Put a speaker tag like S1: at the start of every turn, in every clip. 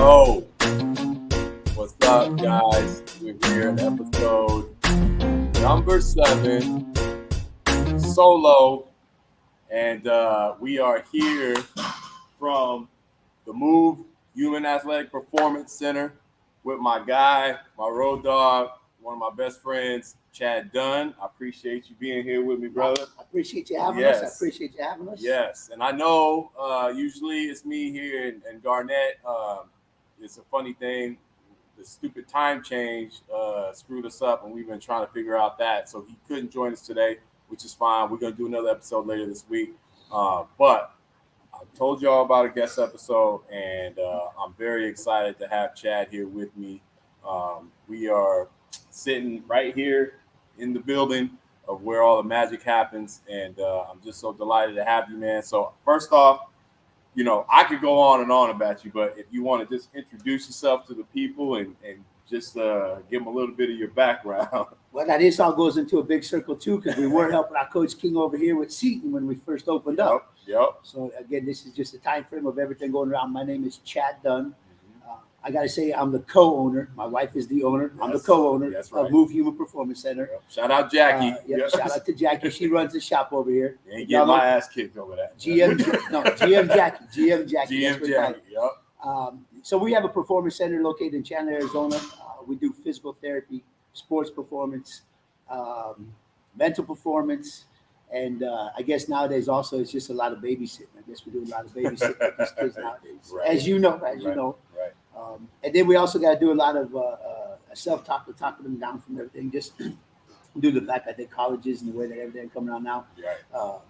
S1: Yo, what's up, guys? We're here at episode number 7, solo, and we are here from the Move Human Athletic Performance Center with my guy, my road dog, one of my best friends, Chad Dunn. I appreciate you being here with me, brother.
S2: I appreciate you having us. I appreciate you having us.
S1: Yes, and I know usually it's me here and Garnett. It's a funny thing. The stupid time change screwed us up, and we've been trying to figure out that. So he couldn't join us today, which is fine. We're going to do another episode later this week. But I told y'all about a guest episode, and I'm very excited to have Chad here with me. We are sitting right here in the building of where all the magic happens, and I'm just so delighted to have you, man. So first off, you know, I could go on and on about you, but if you want to just introduce yourself to the people and just give them a little bit of your background.
S2: Well, now this all goes into a big circle too, because we were helping our coach King over here with Seton when we first opened up.
S1: Yep.
S2: So again, this is just a time frame of everything going around. My name is Chad Dunn. I got to say, I'm the co-owner. My wife is the owner. I'm the co-owner of Move Human Performance Center.
S1: Yep. Shout out Jackie.
S2: Shout out to Jackie. She runs the shop over here.
S1: You ain't getting my ass kicked over that.
S2: GM Jackie. GM Jackie.
S1: Yep.
S2: So we have a performance center located in Chandler, Arizona. We do physical therapy, sports performance, mental performance, and I guess nowadays also it's just a lot of babysitting. I guess we do a lot of babysitting with these kids nowadays, as you know.
S1: Right.
S2: And then we also got to do a lot of self-talk, to talk them down from everything, just due to the fact I think colleges and the way that everything coming out now,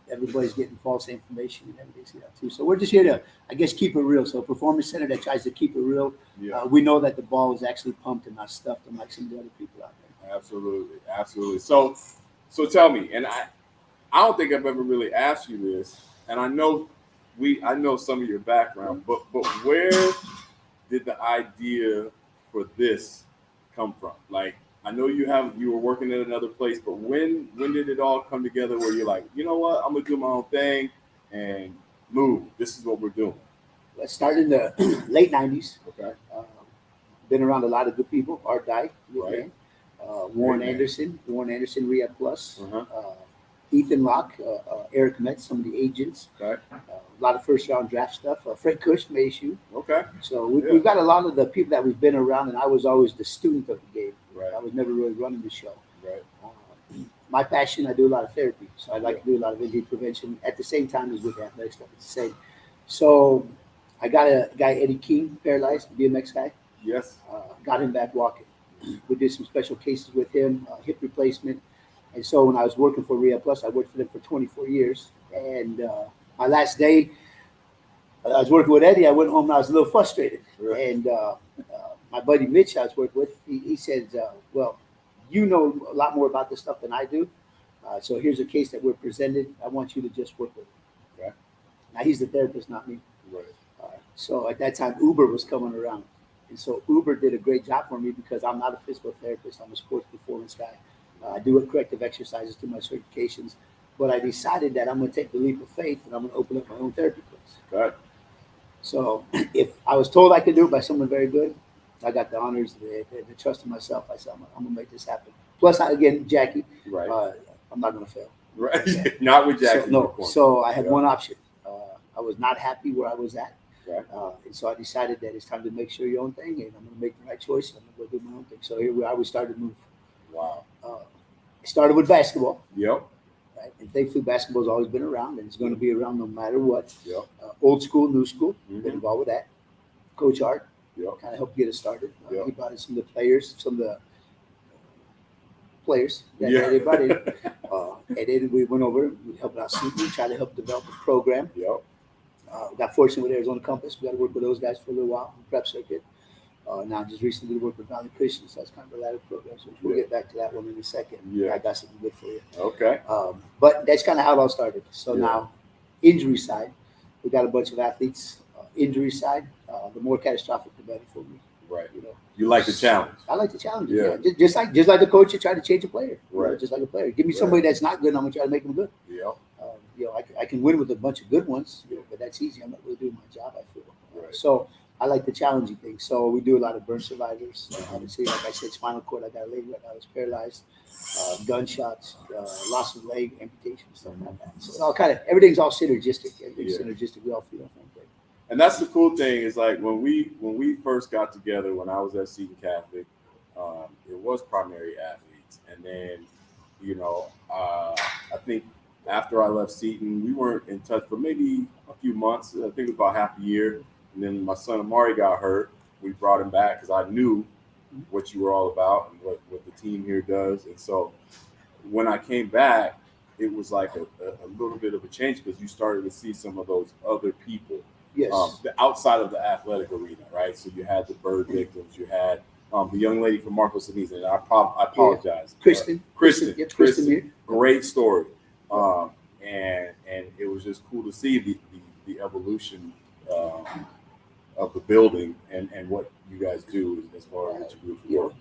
S2: everybody's getting false information and everything's too. So we're just here to, I guess, keep it real. So a performance center that tries to keep it real. We know that the ball is actually pumped and not stuffed, unlike some of the other people out there.
S1: Absolutely. So tell me, and I don't think I've ever really asked you this, and I know some of your background, but where did the idea for this come from? Like, I know you were working at another place, but when did it all come together where you're like, you know what, I'm gonna do my own thing and move. This is what we're doing.
S2: Let's start in the late 90s.
S1: Okay.
S2: Been around a lot of good people. Art Dye,
S1: right.
S2: Warren Anderson, Rehab Plus, Ethan Locke, Eric Metz, some of the agents.
S1: Okay.
S2: A lot of first round draft stuff. Fred Cush, Mayshu.
S1: Okay.
S2: So we've got a lot of the people that we've been around, and I was always the student of the game.
S1: Right.
S2: I was never really running the show.
S1: Right.
S2: My passion, I do a lot of therapy, so I like to do a lot of injury prevention at the same time as with the athletic stuff. It's the same. So I got a guy, Eddie King, paralyzed, BMX guy.
S1: Yes.
S2: Got him back walking. We did some special cases with him, hip replacement. And so when I was working for Rehab Plus, I worked for them for 24 years. And my last day, I was working with Eddie. I went home and I was a little frustrated.
S1: Right.
S2: And my buddy Mitch I was working with, he said, well, you know a lot more about this stuff than I do. So here's a case that we're presented. I want you to just work with it.
S1: Okay.
S2: Now, he's the therapist, not me.
S1: Right.
S2: So at that time, Uber was coming around. And so Uber did a great job for me because I'm not a physical therapist. I'm a sports performance guy. I do corrective exercises through my certifications. But I decided that I'm going to take the leap of faith and I'm going to open up my own therapy place.
S1: Good.
S2: So if I was told I could do it by someone very good, I got the honors, the trust in myself. I said, I'm going to make this happen. Plus, again, Jackie,
S1: right.
S2: I'm not going to fail.
S1: Right. Yeah. Not with Jackie.
S2: So I had one option. I was not happy where I was at.
S1: Right.
S2: And so I decided that it's time to make sure your own thing, and I'm going to make the right choice. I'm going to go do my own thing. So here we started to move.
S1: Wow.
S2: It started with basketball.
S1: Yep.
S2: Right? And thankfully, basketball has always been around, and it's going to be around no matter what.
S1: Yep.
S2: Old school, new school. Been involved with that. Coach Art.
S1: Yep.
S2: Kind of helped get us started.
S1: Yep.
S2: He brought in some of the players that they brought in. And then we went over, we helped out Seton, tried to help develop a program.
S1: Yep.
S2: Got fortunate with Arizona Compass. We got to work with those guys for a little while, prep circuit. Now, just recently we worked with Valley Christian, so that's kind of a ladder program. So we'll get back to that one in a second.
S1: Yeah.
S2: I got something good for you.
S1: Okay.
S2: But that's kind of how it all started. So now, injury side, we got a bunch of athletes. Injury side, the more catastrophic, the better for me.
S1: Right. You like the challenge.
S2: I like the challenge.
S1: Yeah.
S2: Just like the coach, you try to change a player.
S1: Right.
S2: Just like a player. Give me somebody that's not good, and I'm gonna try to make them good.
S1: Yeah.
S2: I can win with a bunch of good ones, but that's easy. I'm not really doing my job, I feel.
S1: Right.
S2: So I like the challenging things. So we do a lot of burn survivors. Obviously, like I said, spinal cord. I got a lady right now that's paralyzed, gunshots, loss of leg, amputation, stuff like that. So all kind of everything's all synergistic. Everything's synergistic. We all feel the same thing.
S1: And that's the cool thing is like when we first got together when I was at Seton Catholic, it was primary athletes, and then I think after I left Seton, we weren't in touch for maybe a few months. I think it was about half a year, and then my son Amari got hurt. We brought him back because I knew what you were all about and what the team here does, and so when I came back, it was like a little bit of a change because you started to see some of those other people.
S2: Yes.
S1: The outside of the athletic arena, right? So you had the bird victims, you had the young lady from Marcos Seniz, and I apologize.
S2: Kristen.
S1: Kristen, great story. And it was just cool to see the evolution of the building and what you guys do as far as what you do for work.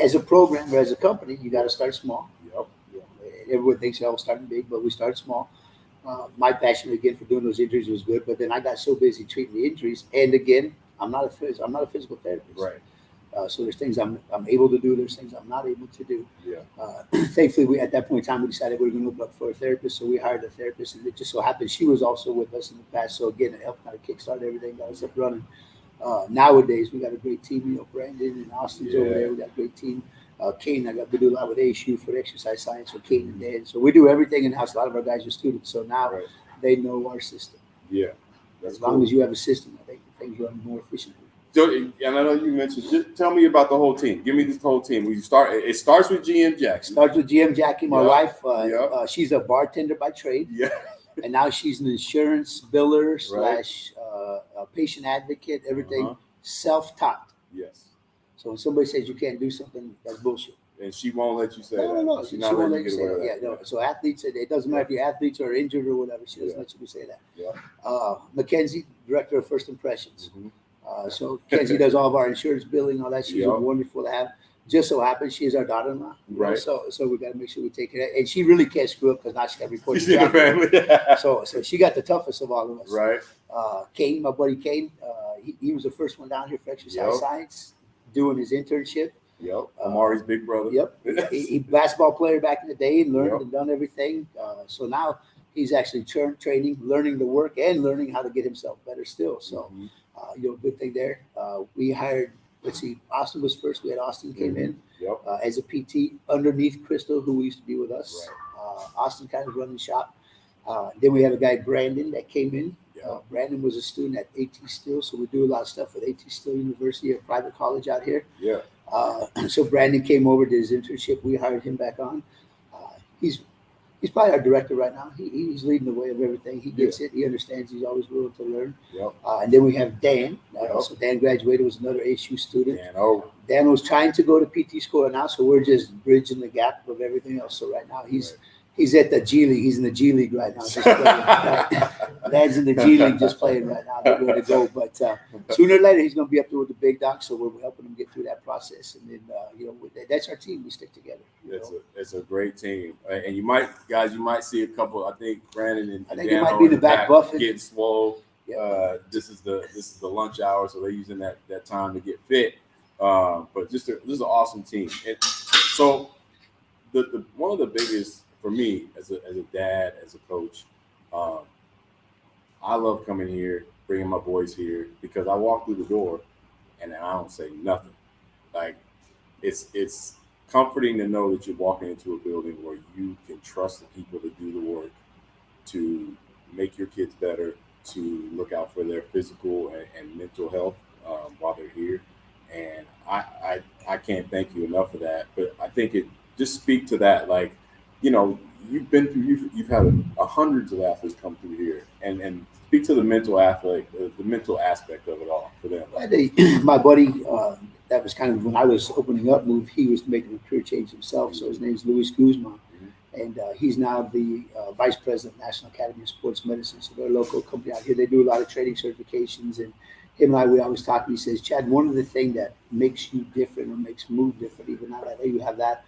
S2: As a program or as a company, you got to start small.
S1: Yep.
S2: Everyone thinks they're all starting big, but we start small. My passion again for doing those injuries was good, but then I got so busy treating the injuries, and again, I'm not a physical therapist.
S1: Right.
S2: So there's things I'm able to do. There's things I'm not able to do.
S1: Yeah.
S2: Thankfully, we at that point in time we decided we were going to open up for a therapist, so we hired a therapist, and it just so happened she was also with us in the past. So again, it helped kind of kickstart everything, got us up running. Nowadays, we got a great team. Brandon and Austin's over there. We got a great team. Kane, we do a lot with ASU for exercise science with Kane and Dan. So we do everything in house. A lot of our guys are students, so now they know our system.
S1: Yeah.
S2: As long as you have a system, I think things run more efficiently.
S1: So, and I know you mentioned. Just tell me about the whole team. Give me this whole team. It starts with GM Jackie.
S2: Starts with GM Jackie, my wife. She's a bartender by trade.
S1: Yeah.
S2: And now she's an insurance biller / a patient advocate. Everything self-taught.
S1: Yes.
S2: So when somebody says you can't do something, that's bullshit.
S1: And she won't let you say that.
S2: No. She won't let you say that. Yeah, no. So athletes, it doesn't matter if you're athletes or injured or whatever. She doesn't let you say that.
S1: Yeah.
S2: Mackenzie, director of First Impressions.
S1: Mm-hmm.
S2: So Kenzie does all of our insurance billing, all that. She's wonderful to have. Just so happens she is our daughter-in-law.
S1: Right.
S2: So we got to make sure we take care of that. And she really can't screw up because now she got reported.
S1: She's in the family.
S2: So she got the toughest of all of us.
S1: Right.
S2: Kane, my buddy Kane, he was the first one down here for exercise science, doing his internship.
S1: Yep. Amari's big brother.
S2: Yep. he basketball player back in the day and learned and done everything. So now he's actually training, learning the work and learning how to get himself better still. So, good thing there. We hired, Austin was first. We had Austin came in as a PT underneath Crystal, who used to be with us. Right. Austin kind of running shop. Then we have a guy, Brandon, that came in. Brandon was a student at A.T. Still, so we do a lot of stuff with A.T. Still University, a private college out here.
S1: Yeah.
S2: So Brandon came over, did his internship. We hired him back on. He's probably our director right now. He's leading the way of everything. He gets it. He understands. He's always willing to learn.
S1: Yep.
S2: And then we have Dan. So Dan graduated, was another ASU student. Dan was trying to go to PT school now, so we're just bridging the gap of everything else. So right now he's at the G League. He's in the G League right now. Just playing. Dad's in the G League just playing right now. They're going to go. But sooner or later, he's going to be up there with the big dogs. So we're helping him get through that process. And then, that's our team. We stick together.
S1: It's a great team. And you might see a couple. I think Brandon and Dan
S2: might be in the back buffing.
S1: Getting swole. Yep. This is the lunch hour, so they're using that time to get fit. But this is an awesome team. And so the one of the biggest for me as a dad, as a coach, I love coming here, bringing my boys here because I walk through the door and I don't say nothing. Like it's comforting to know that you're walking into a building where you can trust the people to do the work, to make your kids better, to look out for their physical and mental health while they're here. And I can't thank you enough for that. But I think it just speak to that, like, you've been through, you've had hundreds of athletes come through here, and speak to the mental athlete, the mental aspect of it all for them.
S2: My buddy, that was kind of when I was opening up Move, he was making a career change himself. So his name's Luis Guzman. And he's now the vice president of National Academy of Sports Medicine. So they're a local company out here. They do a lot of training certifications. And him and I, we always talk. He says, Chad, one of the things that makes you different or makes Move different, even now that you have that,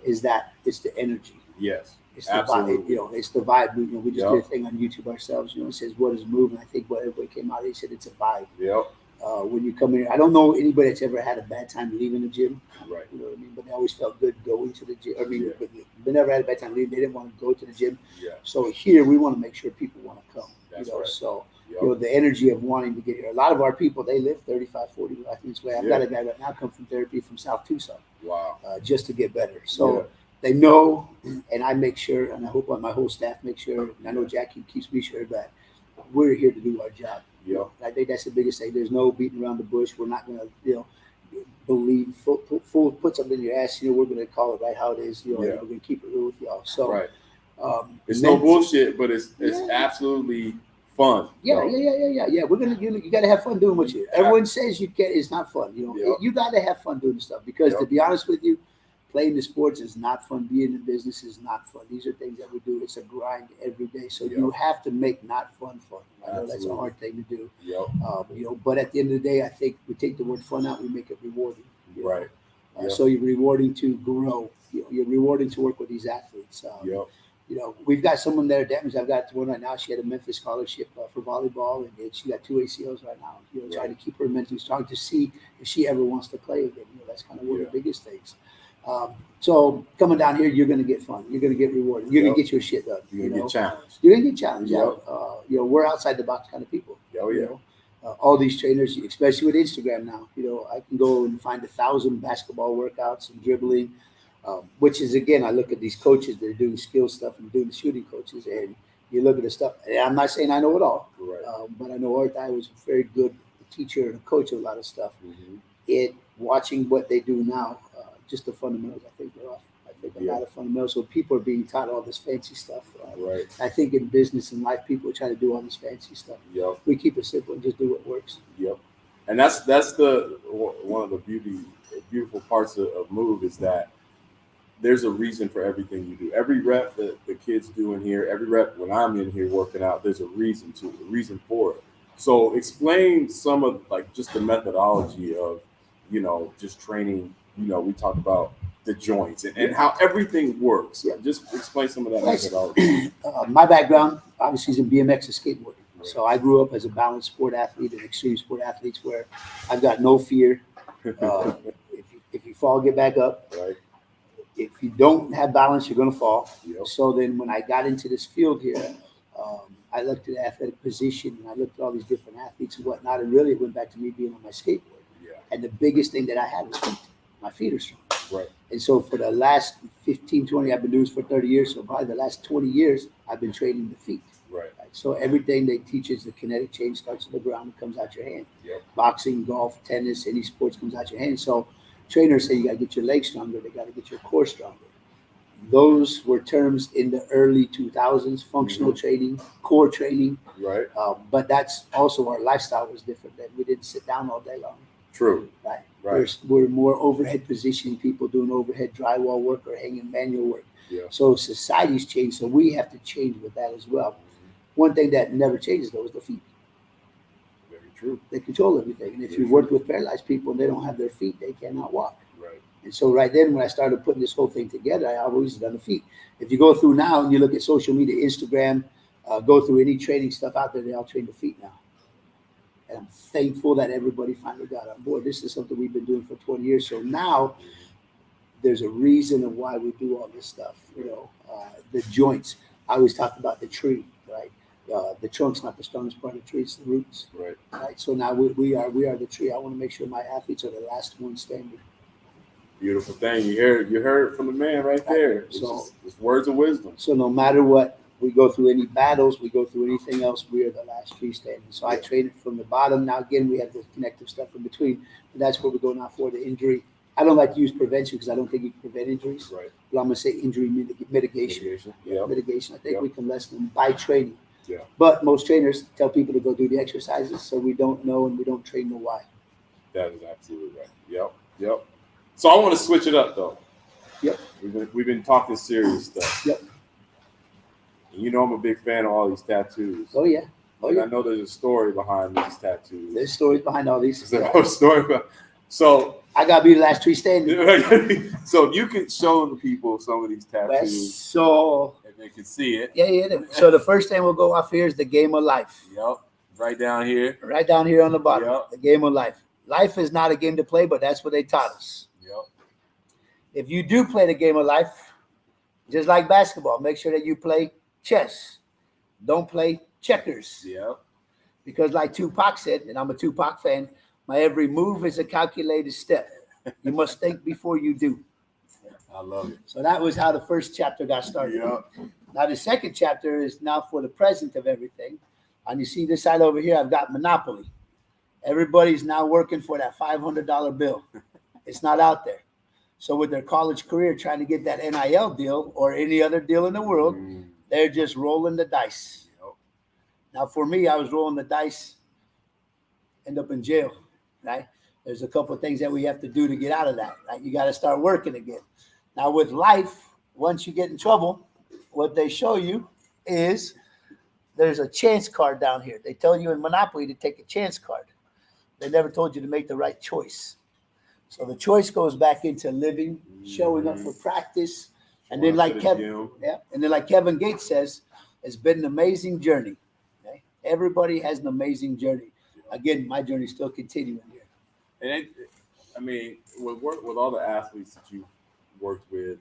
S2: is that it's the energy.
S1: Yes,
S2: it's absolutely. The vibe. It's the vibe. We just did a thing on YouTube ourselves. It says, what is Move? And I think what everybody came out, he said it's a vibe.
S1: Yep.
S2: when you come in. I don't know anybody that's ever had a bad time leaving the gym.
S1: Right.
S2: You know what I mean? But they always felt good going to the gym. I mean,
S1: Yeah.
S2: they never had a bad time leaving. They didn't want to go to the gym.
S1: Yeah.
S2: So here we want to make sure people want to come.
S1: That's
S2: you know,
S1: right.
S2: so
S1: Yep.
S2: you know the energy of wanting to get here. A lot of our people they live 35, 40 minutes away. I've got a guy right now come from therapy from South Tucson.
S1: Wow.
S2: Just to get better. So they know, and I make sure, and I hope my whole staff makes sure. And I know Jackie keeps me sure that we're here to do our job.
S1: Yeah.
S2: I think that's the biggest thing. There's no beating around the bush. We're not going to, believe put something in your ass. We're going to call it right how it is. And we're going to keep it real with y'all. So
S1: right. It's no bullshit, but it's absolutely fun.
S2: Yeah. We're gonna you got to have fun doing what you. Everyone says you get. It's not fun. You got to have fun doing the stuff because to be honest with you, playing the sports is not fun. Being in business is not fun. These are things that we do. It's a grind every day. So you have to make not fun fun. I know that's a hard thing to do. But at the end of the day, I think we take the word fun out. We make it rewarding.
S1: Right.
S2: So you're rewarding to grow. You're rewarding to work with these athletes. We've got someone there damaged. I've got one right now. She had a Memphis scholarship for volleyball, and she got 2 ACLs right now. Trying to keep her mentally strong to see if she ever wants to play again. That's kind of one of the biggest things. So coming down here, you're going to get fun. You're going to get rewarded. You're going to get your shit done.
S1: You're going to get challenged.
S2: You're going to get challenged. We're outside the box kind of people. All these trainers, especially with Instagram now, I can go and find 1,000 basketball workouts and dribbling. Which is, again, I look at these coaches, they're doing skill stuff and doing the shooting coaches, and you look at the stuff. And I'm not saying I know it all, but I know Art I was a very good teacher and a coach of a lot of stuff. Watching what they do now, just the fundamentals, I think they're off. I think a lot of fundamentals. So people are being taught all this fancy stuff. I think in business and life, people are trying to do all this fancy stuff. We keep it simple and just do what works.
S1: And that's the one of the beautiful parts of Move is that there's a reason for everything you do. Every rep that the kids do in here, every rep when I'm in here working out, there's a reason for it. So explain some of just the methodology of, just training. We talk about the joints and how everything works. Just explain some of that methodology.
S2: My background obviously is in BMX and skateboarding. So I grew up as a balanced sport athlete and extreme sport athletes where I've got no fear. If you fall, get back up. If you don't have balance, you're going to fall. So then when I got into this field here, I looked at athletic position and I looked at all these different athletes and whatnot. And really it went back to me being on my skateboard. And the biggest thing that I had was feet. My feet are strong. And so for the last 15, 20, I've been doing this for 30 years. So probably the last 20 years, I've been training the feet. So everything they teach is the kinetic change starts on the ground and comes out your hand. Boxing, golf, tennis, any sports comes out your hand. So trainers say you got to get your legs stronger. They got to get your core stronger. Those were terms in the early 2000s, functional training, core training. But that's also our lifestyle was different. That we didn't sit down all day long.
S1: True.
S2: We're more overhead positioning people doing overhead drywall work or hanging manual work. So society's changed. So we have to change with that as well. One thing that never changes though is the feet.
S1: Very true.
S2: They control everything. And if you work with paralyzed people and they don't have their feet, they cannot walk. And so right then when I started putting this whole thing together, I always done the feet. If you go through now and you look at social media, Instagram, go through any training stuff out there, they all train the feet now. And I'm thankful that everybody finally got on board. This is something we've been doing for 20 years. So now there's a reason of why we do all this stuff. The joints. I always talk about the tree, right? The trunk's not the strongest part of the tree; it's the roots. Right. So now we are the tree. I want to make sure my athletes are the last ones standing.
S1: Beautiful thing. You heard it from the man right there. It's words of wisdom.
S2: So no matter what, we go through any battles, we go through anything else, we are the last tree standing. So I train it from the bottom. Now again, we have the connective stuff in between, but that's where we go now for the injury. I don't like to use prevention because I don't think you can prevent injuries. But I'm going to say injury mitigation. Mitigation. I think we can lessen them by training. But most trainers tell people to go do the exercises, so we don't know and we don't train the why.
S1: That is absolutely right. Yep. So I want to switch it up though. We've been talking serious stuff. And I'm a big fan of all these tattoos. I know there's a story behind these tattoos.
S2: There's stories behind all these.
S1: There's a story behind. So
S2: I gotta be the last tree standing.
S1: So you can show the people some of these tattoos.
S2: So
S1: and they can see it.
S2: So the first thing we'll go off here is the game of life.
S1: right down here.
S2: Right down here on the bottom.
S1: Yep.
S2: The game of life. Life is not a game to play, but that's what they taught us.
S1: Yep.
S2: If you do play the game of life, just like basketball, make sure that you play chess. Don't play checkers.
S1: Yep.
S2: Because like Tupac said, and I'm a Tupac fan, my every move is a calculated step. You must think before you do.
S1: I love it.
S2: So that was how the first chapter got started.
S1: Yep.
S2: Now the second chapter is now for the present of everything. And you see this side over here, I've got Monopoly. Everybody's now working for that $500 bill. It's not out there. So with their college career, trying to get that NIL deal or any other deal in the world, they're just rolling the dice.
S1: Yep.
S2: Now for me, I was rolling the dice, end up in jail, right? There's a couple of things that we have to do to get out of that. Right? You got to start working again. Now with life, once you get in trouble, what they show you is there's a chance card down here. They tell you in Monopoly to take a chance card. They never told you to make the right choice. So the choice goes back into living, showing up for practice, and then like Kevin Gates says, it's been an amazing journey. Okay? Everybody has an amazing journey. Again, my journey is still continuing here.
S1: And with all the athletes that you worked with,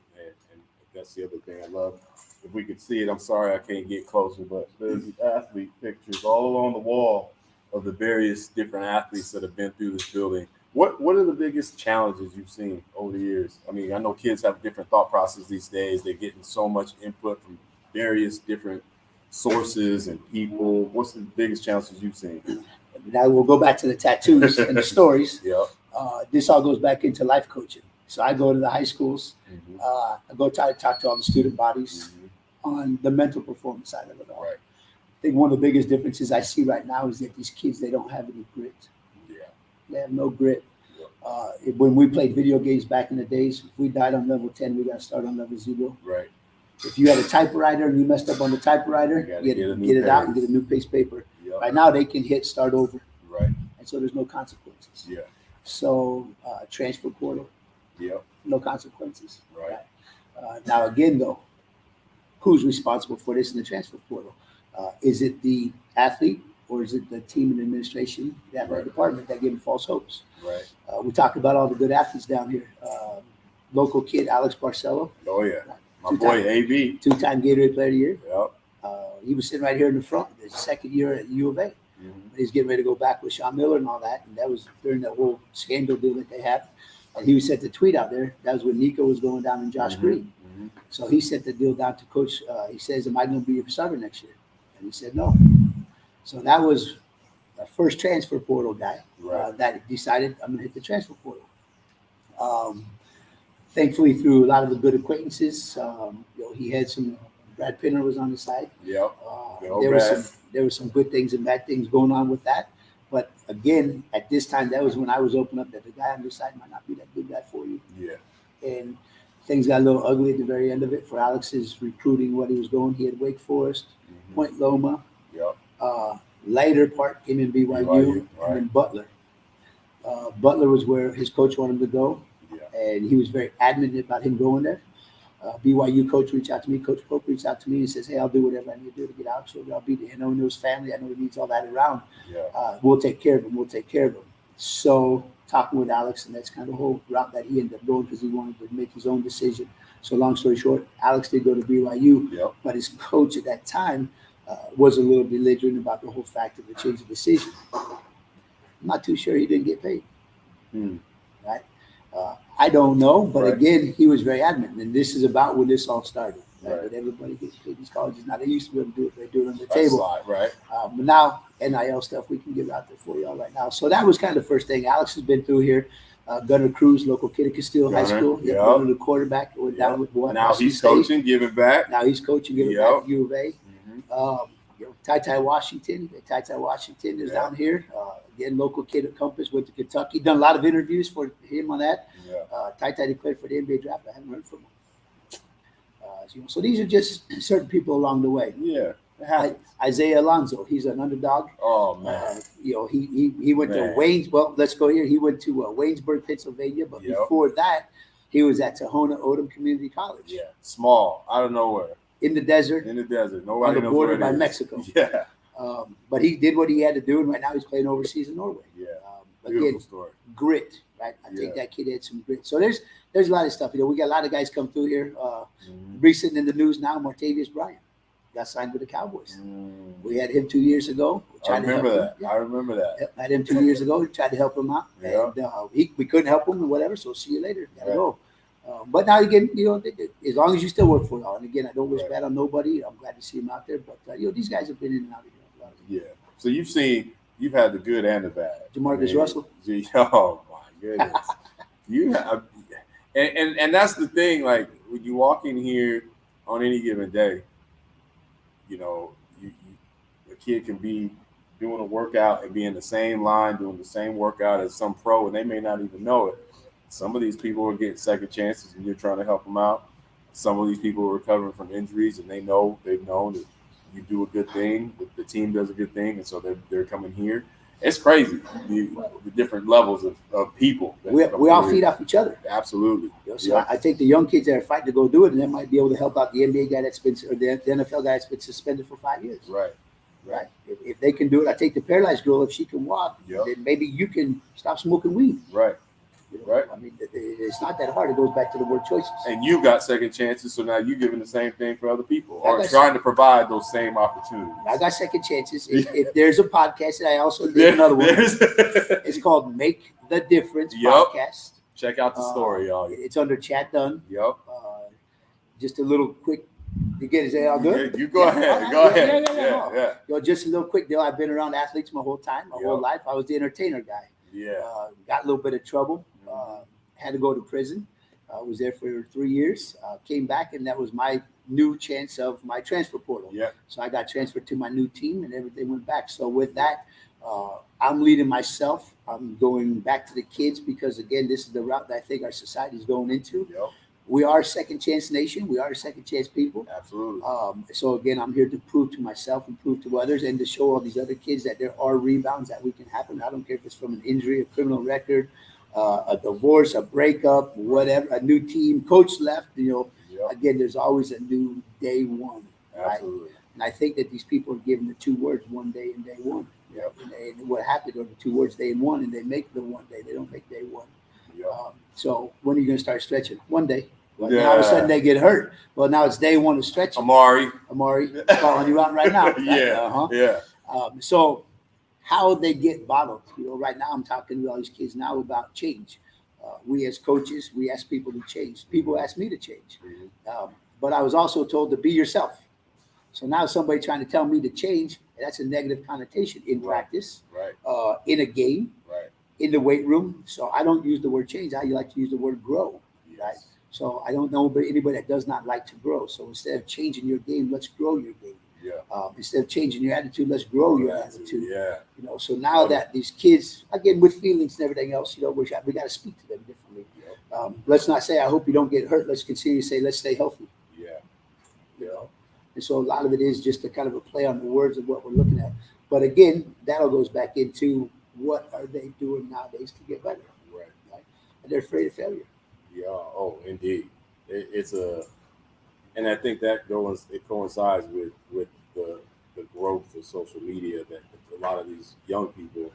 S1: and that's the other thing I love. If we could see it, I'm sorry I can't get closer, but there's athlete pictures all along the wall of the various different athletes that have been through this building. What are the biggest challenges you've seen over the years? I mean, I know kids have different thought processes these days. They're getting so much input from various different sources and people. What's the biggest challenges you've seen?
S2: Now we'll go back to the tattoos and the stories.
S1: Yeah.
S2: This all goes back into life coaching. So I go to the high schools. I go try to talk to all the student bodies on the mental performance side of it all.
S1: Right.
S2: I think one of the biggest differences I see right now is that these kids, they don't have any grit. They have no grit. When we played video games back in the days, if we died on level 10, we got to start on level 0.
S1: Right.
S2: If you had a typewriter and you messed up on the typewriter, you get it out and get a new piece of paper.
S1: Yep.
S2: Right now, they can hit start over.
S1: Right.
S2: And so there's no consequences.
S1: Yeah.
S2: So transfer portal.
S1: Yep.
S2: No consequences.
S1: Right.
S2: Now, again, though, who's responsible for this in the transfer portal? Is it the athlete? Or is it the team and administration, that department that give them false hopes?
S1: Right.
S2: We talked about all the good athletes down here. Local kid, Alex Barcelo.
S1: Oh, yeah. My boy, AB.
S2: 2-time Gatorade Player of the Year.
S1: Yep.
S2: He was sitting right here in the front his second year at U of A. He's getting ready to go back with Sean Miller and all that. And that was during that whole scandal deal that they had. And he sent the tweet out there. That was when Nico was going down and Josh Green. So he sent the deal down to Coach. He says, am I going to be your starter next year? And he said, no. So that was the first transfer portal guy that decided I'm going to hit the transfer portal. Thankfully, through a lot of the good acquaintances, he had some. Brad Pinner was on the side.
S1: Yep.
S2: There were some good things and bad things going on with that. But again, at this time, that was when I was open up that the guy on this side might not be that good guy for you.
S1: Yeah.
S2: And things got a little ugly at the very end of it for Alex's recruiting. What he was going, he had Wake Forest, Point Loma.
S1: Yep.
S2: Later part came in BYU and then Butler. Butler was where his coach wanted him to go, and he was very adamant about him going there. BYU coach reached out to me. Coach Pope reached out to me and says, hey, I'll do whatever I need to do to get out. So I'll be there. I know he knows family. I know he needs all that around. We'll take care of him. So talking with Alex, and that's kind of the whole route that he ended up going because he wanted to make his own decision. So long story short, Alex did go to BYU, but his coach at that time was a little belligerent about the whole fact of the change of decision. I'm not too sure he didn't get paid. Right? I don't know, but again, he was very adamant. And this is about when this all started. That everybody gets paid these colleges. Now, they used to be able to do it. They do it on the table. But now, NIL stuff, we can give out there for y'all right now. So that was kind of the first thing. Alex has been through here. Gunnar Cruz, local kid at Castile High School. Gunnar, the quarterback, went down with what?
S1: Now he's coaching, giving back.
S2: Now he's coaching, giving back at U of A. Ty Washington. Ty Washington is down here. Again, local kid at Compass, went to Kentucky. Done a lot of interviews for him on that. Ty declared for the NBA draft. I haven't heard from him. So these are just certain people along the way. Isaiah Alonso, he's an underdog.
S1: Oh man.
S2: He went to Waynes. Well, let's go here. He went to Waynesburg, Pennsylvania, but before that, he was at Tohono O'odham Community College.
S1: Small, out of nowhere.
S2: In the desert.
S1: Nobody
S2: on the
S1: knows
S2: border
S1: where it
S2: by
S1: is.
S2: Mexico. But he did what he had to do, and right now he's playing overseas in Norway.
S1: Yeah.
S2: Again,
S1: Beautiful story.
S2: Grit, right? I think that kid had some grit. So there's a lot of stuff. We got a lot of guys come through here. Recent in the news now, Martavius Bryant got signed with the Cowboys. We had him 2 years ago.
S1: I remember that. I remember that.
S2: Yep, had him 2 years ago. We tried to help him out, and we couldn't help him or whatever. So see you later. Gotta go. But now again, as long as you still work for it, and again, I don't wish bad on nobody. I'm glad to see him out there. But these guys have been in and out of here.
S1: Yeah. So you've had the good and the bad.
S2: Jamarcus Russell.
S1: Oh my goodness. You have, and that's the thing. Like when you walk in here on any given day, a kid can be doing a workout and be in the same line doing the same workout as some pro, and they may not even know it. Some of these people are getting second chances, and you're trying to help them out. Some of these people are recovering from injuries, and they've known that you do a good thing, the team does a good thing, and so they're coming here. It's crazy, the different levels of people.
S2: We all feed off each other.
S1: Absolutely.
S2: So I think the young kids that are fighting to go do it, and they might be able to help out the NBA guy or the NFL guy that's been suspended for 5 years.
S1: Right.
S2: If they can do it, I take the paralyzed girl, if she can walk, then maybe you can stop smoking weed.
S1: Right. Right.
S2: I mean, it's not that hard. It goes back to the word choices.
S1: And you got second chances, so now you're giving the same thing for other people, or trying to provide those same opportunities.
S2: I got second chances. If there's a podcast, and I also did another one. It's called Make the Difference Podcast.
S1: Check out the story, y'all.
S2: It's under Chad Dunn.
S1: Yep.
S2: Just a little quick. You get it? Is that all good?
S1: You go ahead. Go ahead. Yeah.
S2: Just a little quick deal. I've been around athletes my whole time, my whole life. I was the entertainer guy.
S1: Yeah.
S2: Got a little bit of trouble. Had to go to prison. Was there for 3 years. Came back, and that was my new chance of my transfer portal.
S1: Yeah.
S2: So I got transferred to my new team, and everything went back. So with that, I'm leading myself. I'm going back to the kids because, again, this is the route that I think our society is going into.
S1: Yep.
S2: We are a second chance nation. We are a second chance people.
S1: Absolutely.
S2: So again, I'm here to prove to myself and prove to others and to show all these other kids that there are rebounds that we can happen. I don't care if it's from an injury, a criminal record, a divorce, a breakup, whatever, a new team, coach left, Again, there's always a new day one.
S1: Absolutely.
S2: Right? And I think that these people are given the two words, one day and day one.
S1: Yep.
S2: And what happened are the two words, day and one, and they make the one day. They don't make day one.
S1: Yep.
S2: So when are you going to start stretching? One day. Well, now all of a sudden they get hurt. Well, now it's day one of stretching.
S1: Amari
S2: calling you out right now.
S1: Yeah.
S2: So how they get bottled. Right now I'm talking to all these kids now about change. We as coaches, we ask people to change. People ask me to change. But I was also told to be yourself. So now somebody trying to tell me to change, that's a negative connotation in practice, in a game, in the weight room. So I don't use the word change. I like to use the word grow.
S1: Yes.
S2: Right. So I don't know anybody that does not like to grow. So instead of changing your game, let's grow your game.
S1: Yeah.
S2: Instead of changing your attitude, let's grow your attitude.
S1: Yeah.
S2: So now that these kids, again, with feelings and everything else, we got to speak to them differently. Let's not say, I hope you don't get hurt. Let's continue to say, let's stay healthy. And so a lot of it is just a kind of a play on the words of what we're looking at. But again, that all goes back into what are they doing nowadays to get better? Right? And they're afraid of failure.
S1: Yeah. Oh, indeed. And I think that coincides with the growth of social media, that a lot of these young people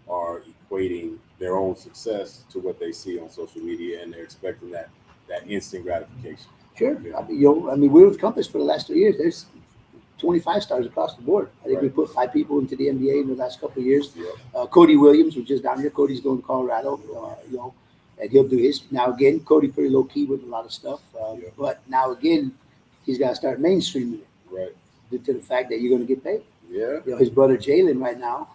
S1: are equating their own success to what they see on social media, and they're expecting that instant gratification.
S2: Sure. I mean, we're with Compass for the last 3 years. There's 25 stars across the board. I think we put 5 people into the NBA in the last couple of years. Cody Williams was just down here. Cody's going to Colorado, and he'll do his. Now, again, Cody pretty low-key with a lot of stuff. But now, again, he's got to start mainstreaming it.
S1: Right.
S2: Due to the fact that you're going to get paid.
S1: Yeah.
S2: His brother Jalen right now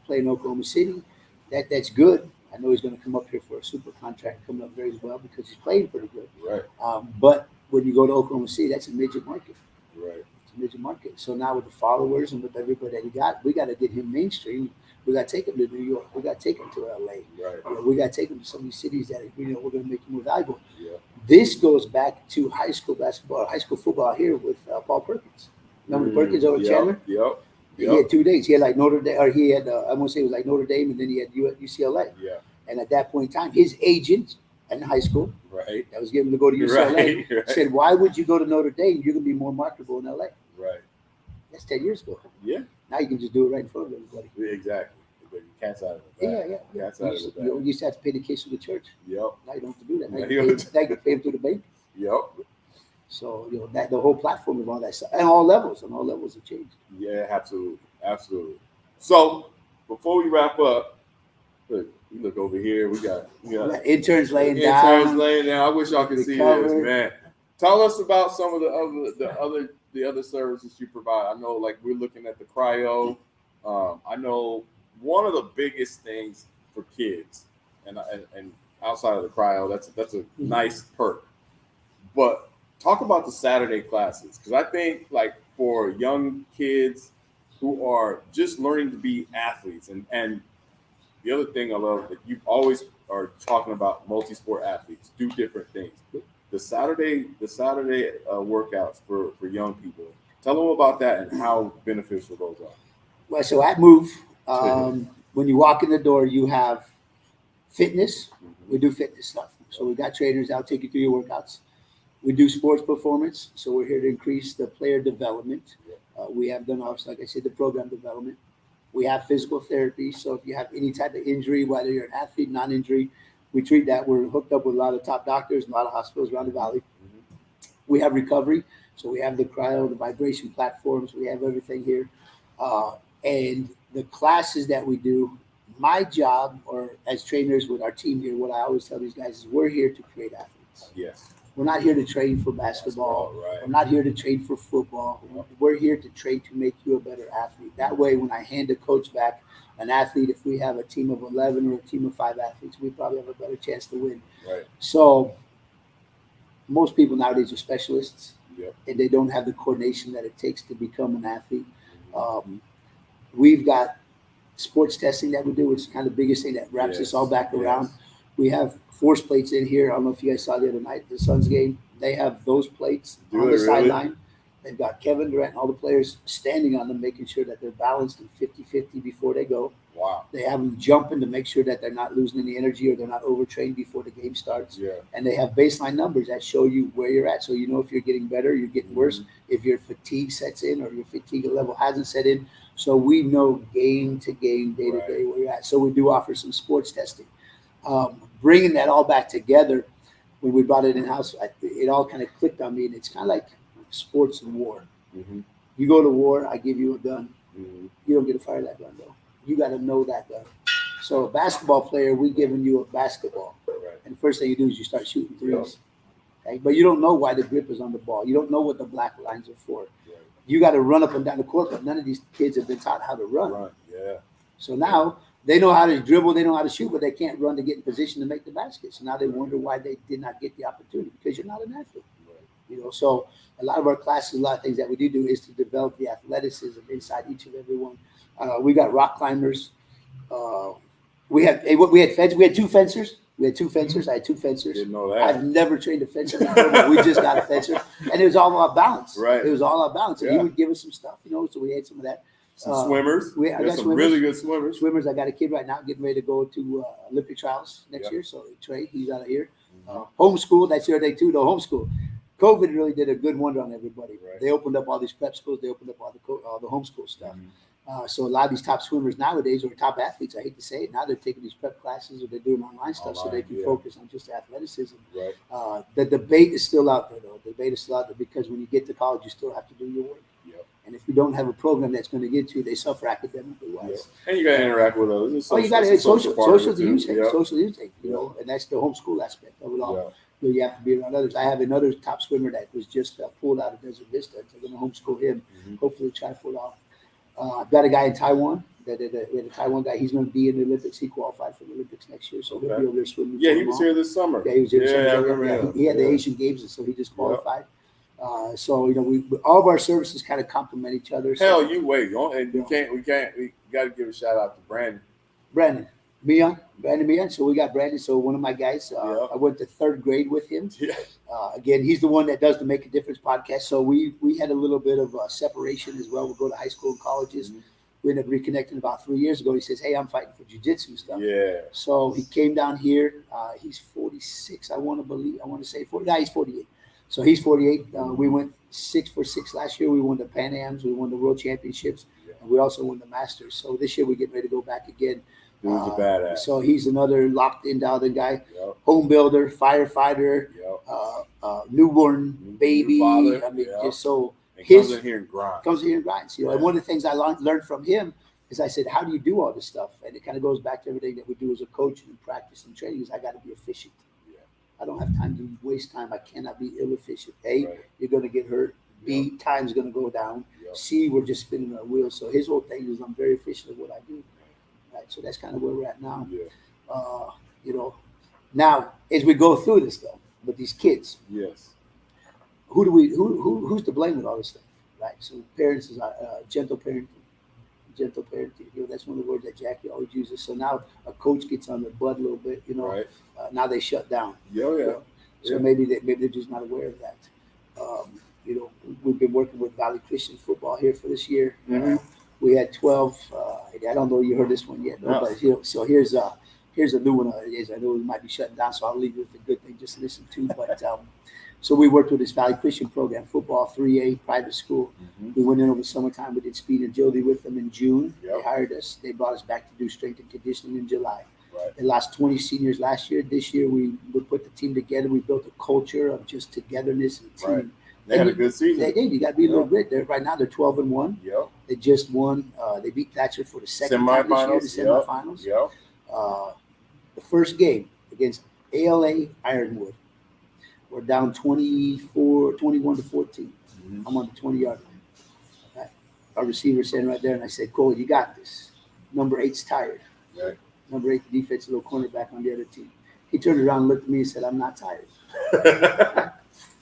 S2: playing Oklahoma City. That's good. I know he's going to come up here for a super contract coming up very well because he's playing pretty good.
S1: Right.
S2: But when you go to Oklahoma City, that's a midget market.
S1: Right.
S2: It's a midget market. So now with the followers and with everybody that he got, we got to get him mainstream. We got to take him to New York. We got to take him to LA.
S1: Right.
S2: We got to take him to some of these cities that we're going to make him more valuable.
S1: Yeah.
S2: This goes back to high school basketball, high school football here with Paul Perkins. Remember Perkins over at Chandler?
S1: Yep.
S2: He had 2 days. He had like Notre Dame, or he had, I want to say it was like Notre Dame, and then he had UCLA.
S1: Yeah.
S2: And at that point in time, his agent in high school that was given to go to UCLA said, why would you go to Notre Dame? You're going to be more marketable in LA.
S1: Right.
S2: That's 10 years ago.
S1: Yeah.
S2: Now you can just do it right in front of everybody.
S1: Exactly. The cat's out of the
S2: Yeah,
S1: bag.
S2: yeah, yeah.
S1: Cat's out of the bag.
S2: You used to have to pay the kids to the church.
S1: Yep.
S2: Now you don't have to do that. Now
S1: Now
S2: you can pay them through the bank.
S1: Yep.
S2: So that the whole platform of all that stuff, and all levels have changed.
S1: Yeah, absolutely, absolutely. So before we wrap up, look, you look over here. We got
S2: interns laying down.
S1: I wish y'all could see this, man. Tell us about some of the other services you provide. I know, like, we're looking at the cryo. I know one of the biggest things for kids, and outside of the cryo, that's a nice perk. But talk about the Saturday classes, because I think, like, for young kids who are just learning to be athletes, and the other thing I love that you always are talking about, multi-sport athletes do different things. The Saturday workouts for young people. Tell them about that and how beneficial those are.
S2: Well, so at Move, when you walk in the door, you have fitness. We do fitness stuff. So we got trainers out, take you through your workouts. We do sports performance. So we're here to increase the player development. We have done, obviously, like I said, the program development. We have physical therapy. So if you have any type of injury, whether you're an athlete, non-injury, we treat that. We're hooked up with a lot of top doctors, a lot of hospitals around the valley. We have recovery. So we have the cryo, the vibration platforms. We have everything here. And the classes that we do, my job, or as trainers with our team here, what I always tell these guys is we're here to create athletes.
S1: Yes.
S2: We're not here to train for basketball.
S1: Right.
S2: We're not here to train for football. We're here to train to make you a better athlete. That way, when I hand a coach back an athlete, if we have a team of 11 or a team of 5 athletes, we probably have a better chance to win.
S1: Right.
S2: So most people nowadays are specialists, and they don't have the coordination that it takes to become an athlete. We've got sports testing that we do, which is kind of the biggest thing that wraps us all back around. We have force plates in here. I don't know if you guys saw the other night, the Suns game. They have those plates on the sideline. They've got Kevin Durant and all the players standing on them, making sure that they're balanced and 50-50 before they go.
S1: Wow.
S2: They have them jumping to make sure that they're not losing any energy or they're not overtrained before the game starts. And they have baseline numbers that show you where you're at. So you know if you're getting better, you're getting worse, if your fatigue sets in or your fatigue level hasn't set in. So we know game to game, day to day where you're at. So we do offer some sports testing. Bringing that all back together, when we brought it in-house, it all kind of clicked on me. And it's kind of like sports and war. You go to war, I give you a gun. You don't get to fire that gun, though. You got to know that gun. So a basketball player, we're giving you a basketball. And the first thing you do is you start shooting threes. Okay? But you don't know why the grip is on the ball. You don't know what the black lines are for. You got to run up and down the court, but none of these kids have been taught how to run. So now they know how to dribble, they know how to shoot, but they can't run to get in position to make the basket. So now they wonder why they did not get the opportunity, because you're not an athlete. So a lot of our classes, a lot of things that we do is to develop the athleticism inside each and every one. We got rock climbers. We had fence. We had 2 fencers. I had 2 fencers.
S1: Didn't know that.
S2: I've never trained a fencer before, but we just got a fencer, and it was all about balance.
S1: Right.
S2: It was all about balance, and he would give us some stuff, so we had some of that.
S1: Some swimmers.
S2: I got
S1: some really good swimmers.
S2: Swimmers. I got a kid right now getting ready to go to Olympic trials next year. So Trey, he's out of here. Homeschool. That's the other thing too. The homeschool. COVID really did a good wonder on everybody. They opened up all these prep schools. They opened up all the homeschool stuff. So a lot of these top swimmers nowadays, or top athletes, I hate to say it, now they're taking these prep classes or they're doing online stuff so they can focus on just athleticism. The debate is still out there, though. The debate is still out there because when you get to college, you still have to do your work. And if you don't have a program that's going to get you, they suffer academically wise.
S1: And you got to interact with others.
S2: You got to social intake, and that's the homeschool aspect of it all. You have to be around others. I have another top swimmer that was just pulled out of Desert Vista. So I'm going to homeschool him. Hopefully try to pull off. I've got a guy in Taiwan. We had a Taiwan guy. He's going to be in the Olympics. He qualified for the Olympics next year, so he'll be over there swimming.
S1: Yeah, he was here this summer.
S2: Yeah, he was here.
S1: I remember him.
S2: He had the Asian Games, and so he just qualified. So we all of our services kind of complement each other.
S1: Hell, you wait, and we got to give a shout out to Brandon
S2: Meon. So we got Brandon. So one of my guys, I went to 3rd grade with him. Again, he's the one that does the Make a Difference podcast. So we had a little bit of separation as well. We go to high school and colleges. We ended up reconnecting about 3 years ago. He says, "Hey, I'm fighting for jiu-jitsu stuff." So he came down here. He's 46. I want to say 40. No, he's 48. So he's 48. We went 6 for 6 last year. We won the Pan Ams. We won the World Championships. And we also won the Masters. So this year we get ready to go back again.
S1: Dude's a badass.
S2: So he's another locked in down the guy,
S1: Yep.
S2: home builder, firefighter,
S1: Yep.
S2: Newborn baby.
S1: Father.
S2: I mean,
S1: Yep.
S2: just so
S1: And comes in here and grinds.
S2: You know, and one of the things I learned from him is I said, how do you do all this stuff? And it kind of goes back to everything that we do as a coach and practice and training. Is I got to be efficient.
S1: Yeah.
S2: I don't have time to waste time. I cannot be ill-efficient. A,
S1: Right.
S2: you're going to get hurt. B,
S1: Yep.
S2: time's going to go down.
S1: Yep.
S2: C, we're just spinning our wheels. So his whole thing is I'm very efficient at what I do. Right. So that's kind of where we're at now.
S1: Yeah.
S2: You know, now as we go through this though, with these kids,
S1: Yes.
S2: who's to blame with all this stuff, right? So parents is gentle parenting. Gentle parenting, you know, that's one of the words that Jackie always uses. So now a coach gets on their butt a little bit, you know.
S1: Right.
S2: Now they shut down.
S1: Yeah.
S2: You know? So maybe they're just not aware of that. You know, we've been working with Valley Christian football here for this year.
S1: Mhm.
S2: We had 12. I don't know if you heard this one yet,
S1: No.
S2: but you know, so here's a new one. I know it might be shutting down, so I'll leave you with a good thing just to listen to. But so we worked with this Valley Christian program, football 3A private school.
S1: Mhm.
S2: We went in over summertime. We did speed and agility with them in June.
S1: Yep.
S2: They hired us. They brought us back to do strength and conditioning in July.
S1: Right.
S2: They lost 20 seniors last year. This year we put the team together. We built a culture of just togetherness and team.
S1: Right. They had a good season.
S2: They did. You got to be a little bit. Right now they're 12-1.
S1: Yep.
S2: They just won. They beat Thatcher for the second time this year, the semifinals.
S1: Yep.
S2: The first game against a.k.a. Ironwood, we're down 21 to 14.
S1: Mhm.
S2: I'm on the 20-yard line. Right. Our receiver standing right there, and I said, Cole, you got this. Number 8's tired.
S1: Right.
S2: Number 8, the defensive little cornerback on the other team. He turned around and looked at me and said, I'm not tired.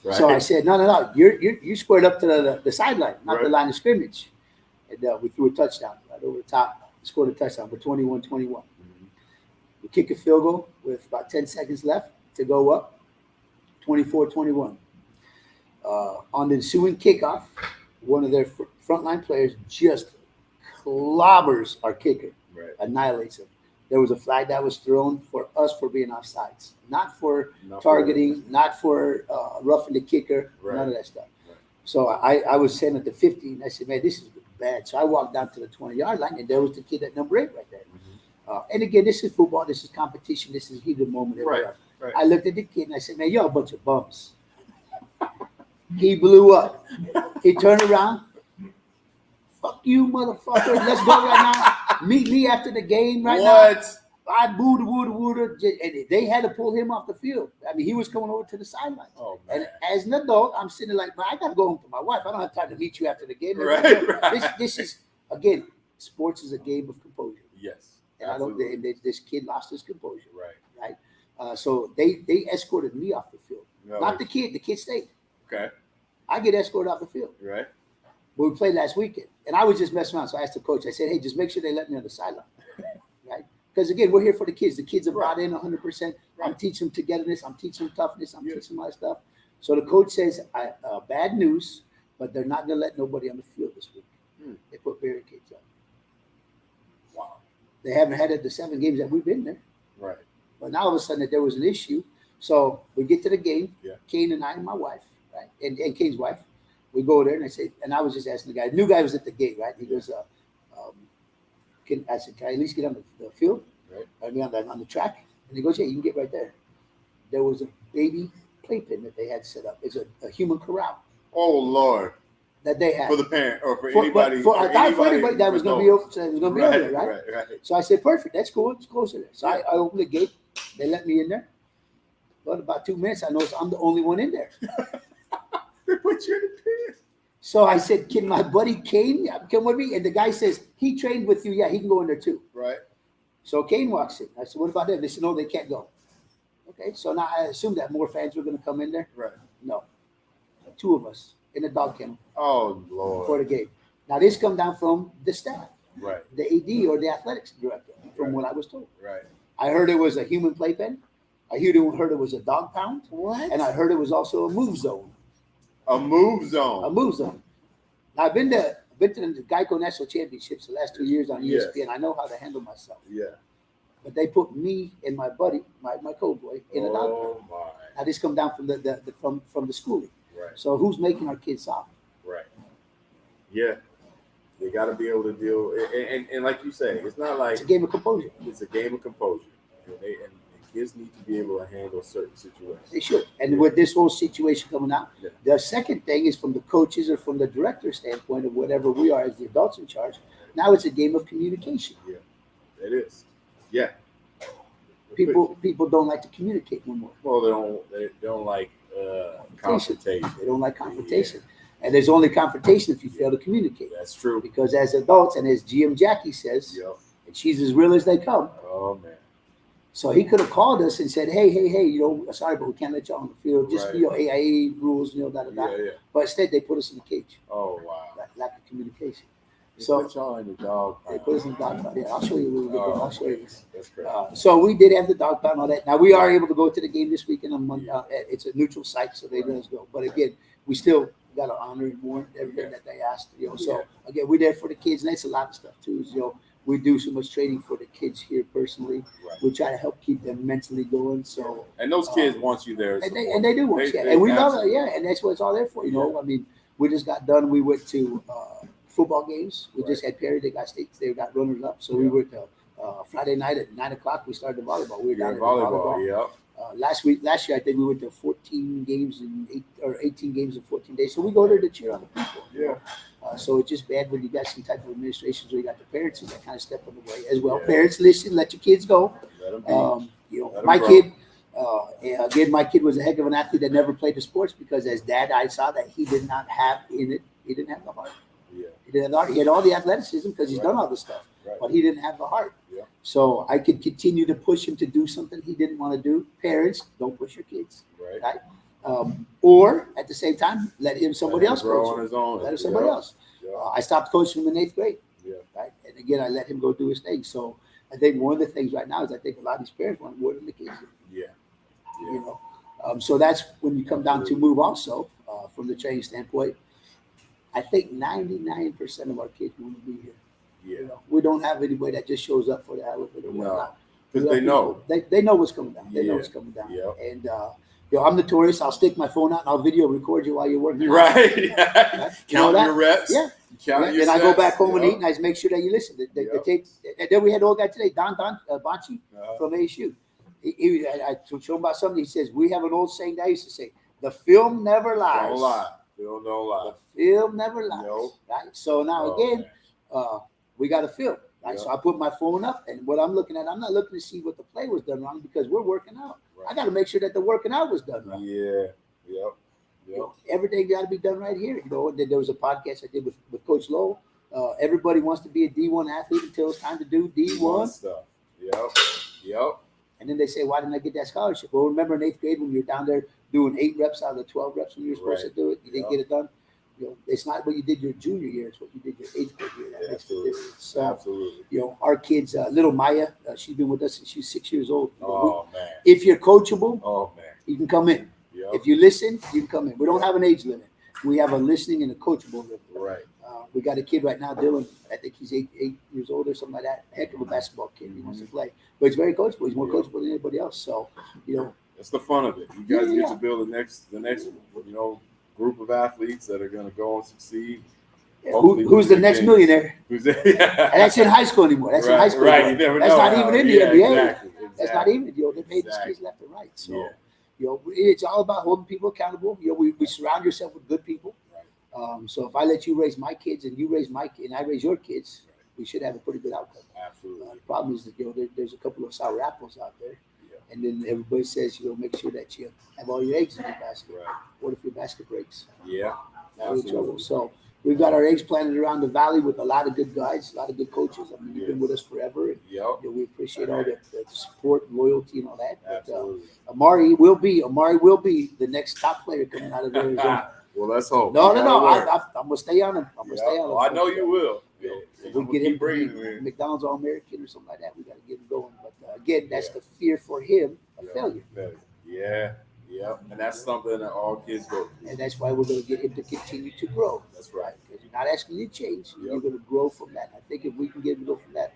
S1: Right.
S2: So I said, no. You squared up to the sideline, not the
S1: Right.
S2: line of scrimmage. And we threw a touchdown right over the top. Scored a touchdown for 21-21.
S1: Mhm.
S2: We kick a field goal with about 10 seconds left to go up, 24-21. On the ensuing kickoff, one of their frontline players just clobbers our kicker,
S1: Right.
S2: annihilates him. There was a flag that was thrown for us for being offsides, not for
S1: Not
S2: targeting, not for roughing the kicker,
S1: Right.
S2: none of that stuff.
S1: Right.
S2: So I was saying at the 15, I said, man, this is bad. So I walked down to the 20-yard line, and there was the kid at number 8 right there.
S1: Mhm.
S2: And again, this is football, this is competition, this is heated moment.
S1: Right.
S2: Everywhere.
S1: Right.
S2: I looked at the kid and I said, man, you're a bunch of bums. He blew up. He turned around. Fuck you, motherfucker. Let's go right now. Meet me after the game right now.
S1: What?
S2: I booed, and they had to pull him off the field. I mean, he was coming over to the sideline.
S1: Oh, man.
S2: And as an adult, I'm sitting like, man, I got to go home to my wife. I don't have time to meet you after the game.
S1: Right.
S2: This is, again, sports is a game of composure.
S1: Yes.
S2: And
S1: Absolutely.
S2: this kid lost his composure.
S1: Right.
S2: So they escorted me off the field.
S1: No.
S2: Not the kid. The kid stayed.
S1: Okay.
S2: I get escorted off the field.
S1: Right.
S2: But we played last weekend. And I was just messing around. So I asked the coach, I said, hey, just make sure they let me on the sideline. Right? Because, again, we're here for the kids. The kids are brought in 100%. I'm
S1: Right.
S2: teaching them togetherness. I'm teaching them toughness. I'm
S1: Yeah.
S2: teaching them all that stuff. So the coach says, bad news, but they're not going to let nobody on the field this week. They put barricades up.
S1: Wow.
S2: They haven't had it the 7 games that we've been there.
S1: Right.
S2: But now all of a sudden that there was an issue. So we get to the game,
S1: Yeah.
S2: Kane and I and my wife, right? And Kane's wife. We go there and I say, and I was just asking the guy, the new guy was at the gate, right? He goes, can I at least get on the field?
S1: Right.
S2: I mean, on the track? And he goes, yeah, you can get right there. There was a baby playpen that they had set up. It's a human corral
S1: Oh, Lord.
S2: that they had.
S1: For the parent or for
S2: For-
S1: anybody.
S2: for- I thought for anybody that was going to be over, so it was going to be over there, right?
S1: Right.
S2: So I said, perfect, that's cool, it's closer there. So I opened the gate, they let me in there. But about 2 minutes, I noticed I'm the only one in there.
S1: They put you in the pen.
S2: So I said, can my buddy Kane come with me? And the guy says, he trained with you. Yeah, he can go in there too.
S1: Right.
S2: So Kane walks in. I said, what about them? They said, no, they can't go. Okay, so now I assumed that more fans were going to come in there.
S1: Right.
S2: No. 2 of us in the dog kennel
S1: Oh,
S2: for
S1: Lord.
S2: the game. Now, this come down from the staff,
S1: Right.
S2: the AD or the athletics director, from
S1: Right.
S2: what I was told.
S1: Right.
S2: I heard it was a human playpen. I heard it was a dog pound.
S1: What?
S2: And I heard it was also a move zone.
S1: A move
S2: A
S1: zone.
S2: move zone. Now, I've been to the Geico National Championships the last 2 years on
S1: Yes.
S2: ESPN. I know how to handle myself.
S1: Yeah.
S2: But they put me and my buddy, my co-boy, in a dog pound.
S1: Oh, my.
S2: Now, this come down from from the schooling.
S1: Right.
S2: So who's making our kids soft?
S1: Right. Yeah. They got to be able to deal, and like you say, it's not like
S2: it's a game of composure.
S1: It's a game of composure, and kids need to be able to handle certain situations.
S2: They should. And with this whole situation coming out,
S1: Yeah.
S2: the second thing is from the coaches or from the director standpoint of whatever we are as the adults in charge. Now it's a game of communication.
S1: Yeah, it is. Yeah.
S2: People don't like to communicate no more.
S1: Well, they don't like confrontation.
S2: They don't like confrontation. Yeah. And there's only confrontation if you fail to communicate.
S1: That's true.
S2: Because as adults, and as GM Jackie says,
S1: yep.
S2: and she's as real as they come.
S1: Oh, man.
S2: So he could have called us and said, hey, sorry, but we can't let you on the field. Just,
S1: right.
S2: A.k.a. rules, da.
S1: Yeah.
S2: But instead, they put us in the cage.
S1: Oh, wow.
S2: Lack of communication.
S1: So put y'all in the dog pound.
S2: They put us in the dog pound. Yeah, I'll show you where we get there. I'll show you.
S1: That's great.
S2: So we did have the dog pound and all that. Now, we are able to go to the game this weekend on Monday. It's a neutral site, so they let us go. But again, we still got to honor and warrant everything that they asked. So again, we're there for the kids, and that's a lot of stuff too. We do so much training for the kids here personally. Right. We try to help keep them mentally going. So
S1: and those kids want you there,
S2: and they do want you, and we love it. Yeah, and that's what it's all there for. I mean, we just got done. We went to football games. We just had Perry. They got states. They got runners up. So we were Friday night at 9:00. We started the volleyball. We were down at volleyball.
S1: Yeah.
S2: Last year, I think we went to 14 games in 18 games in 14 days. So we go there to cheer on the people.
S1: Yeah.
S2: So it's just bad when you got some type of administrations where you got the parents that kind of step in the way as well. Yeah. Parents, listen, let your kids go. My kid, again, my kid was a heck of an athlete that never played the sports because as dad, I saw that he did not have in it. He didn't have the heart.
S1: Yeah.
S2: He didn't have the heart. He had all the athleticism because he's done all this stuff, but he didn't have the heart.
S1: Yeah.
S2: So I could continue to push him to do something he didn't want to do. Parents, don't push your kids.
S1: Right.
S2: Or at the same time, let him somebody else
S1: grow
S2: coach
S1: on his own.
S2: Let him somebody else. I stopped coaching him in 8th grade.
S1: Yeah.
S2: Right. And again, I let him go do his thing. So I think one of the things right now is I think a lot of these parents want more than the kids.
S1: Yeah.
S2: So that's when you come down to move also from the training standpoint. I think 99% of our kids want to be here.
S1: Yeah.
S2: We don't have anybody that just shows up for the hell of it or whatnot.
S1: Because they know.
S2: They know what's coming down. They know what's coming down.
S1: Yeah.
S2: And I'm notorious. I'll stick my phone out and I'll video record you while you're working.
S1: Right.
S2: Count
S1: your reps.
S2: Yeah.
S1: Then
S2: I go back home and eat and I make sure that you listen. The tape. And then we had an old guy today, Don Bonchi from ASU. I told him about something. He says, we have an old saying that I used to say, the film never lies.
S1: Don't lie. Film don't lie.
S2: The film never lies.
S1: Nope.
S2: Right? So now again, we got a film. Right? So I put my phone up, and what I'm looking at, I'm not looking to see what the play was done wrong because we're working out. Right. I got to make sure that the working out was done right.
S1: Yeah. Yep.
S2: Everything got to be done right here. And then there was a podcast I did with Coach Lowe. Everybody wants to be a D1 athlete until it's time to do D1
S1: stuff. Yep.
S2: And then they say, why didn't I get that scholarship? Well, remember in 8th grade when you're down there doing 8 reps out of the 12 reps when you were supposed to do it, you didn't get it done. It's not what you did your junior year; it's what you did your 8th grade year. That makes the difference. So,
S1: absolutely.
S2: Our kids, little Maya, she's been with us since she's 6 years old.
S1: Man!
S2: If you're coachable,
S1: man,
S2: you can come in.
S1: Yep.
S2: If you listen, you can come in. We don't have an age limit. We have a listening and a coachable limit.
S1: Right.
S2: We got a kid right now, Dylan. I think he's 8 years old or something like that. Heck of a basketball kid. He wants to play, but he's very coachable. He's more coachable than anybody else. So,
S1: that's the fun of it. You guys get to build the next group of athletes that are going to go and succeed.
S2: Who's the next millionaire? And that's in high school anymore. That's in high school.
S1: Right. You never know.
S2: That's not even in the NBA.
S1: Exactly.
S2: That's not even. They pay these kids left and right. So, it's all about holding people accountable. We surround yourself with good people. So if I let you raise my kids and you raise my kid and I raise your kids, we should have a pretty good outcome.
S1: Absolutely.
S2: The problem is that there's a couple of sour apples out there. And then everybody says, make sure that you have all your eggs in your basket. Right. What if your basket breaks?
S1: Yeah.
S2: Trouble. So we've got our eggs planted around the valley with a lot of good guys, a lot of good coaches. I mean, you've been with us forever. And, we appreciate all the support and loyalty and all that.
S1: Absolutely.
S2: But Amari will be the next top player coming out of Arizona.
S1: Well, let's hope.
S2: No. I'm gonna stay on him.
S1: I know you will.
S2: If we get him to McDonald's All-American or something like that, we got to get him going. But again, that's the fear for him of failure.
S1: Yeah. And that's something that all kids go through.
S2: And that's why we're going to get him to continue to grow.
S1: That's right.
S2: Because you're not asking you to change. You're going to grow from that. And I think if we can get him to go from that,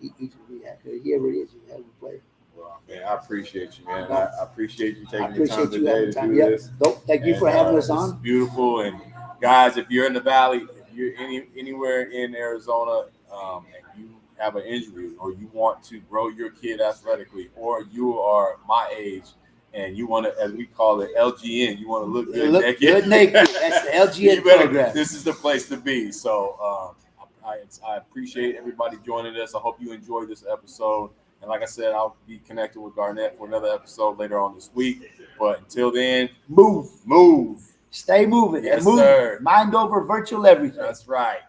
S2: he's going to be happy. He ever is. He's a hell of a player.
S1: Well, man, I appreciate you, man. I appreciate you taking the time today to do this.
S2: Thank you for having us on.
S1: It's beautiful. And guys, if you're in the Valley, if you're anywhere in Arizona and you have an injury, or you want to grow your kid athletically, or you are my age and you want to, as we call it, LGN, you want to look good naked. Good naked.
S2: That's the LGN program.
S1: This is the place to be. So I appreciate everybody joining us. I hope you enjoyed this episode. And like I said, I'll be connected with Garnett for another episode later on this week. But until then,
S2: move.
S1: Move.
S2: Stay moving.
S1: Yes,
S2: and move.
S1: sir.
S2: Mind over virtual everything.
S1: That's right.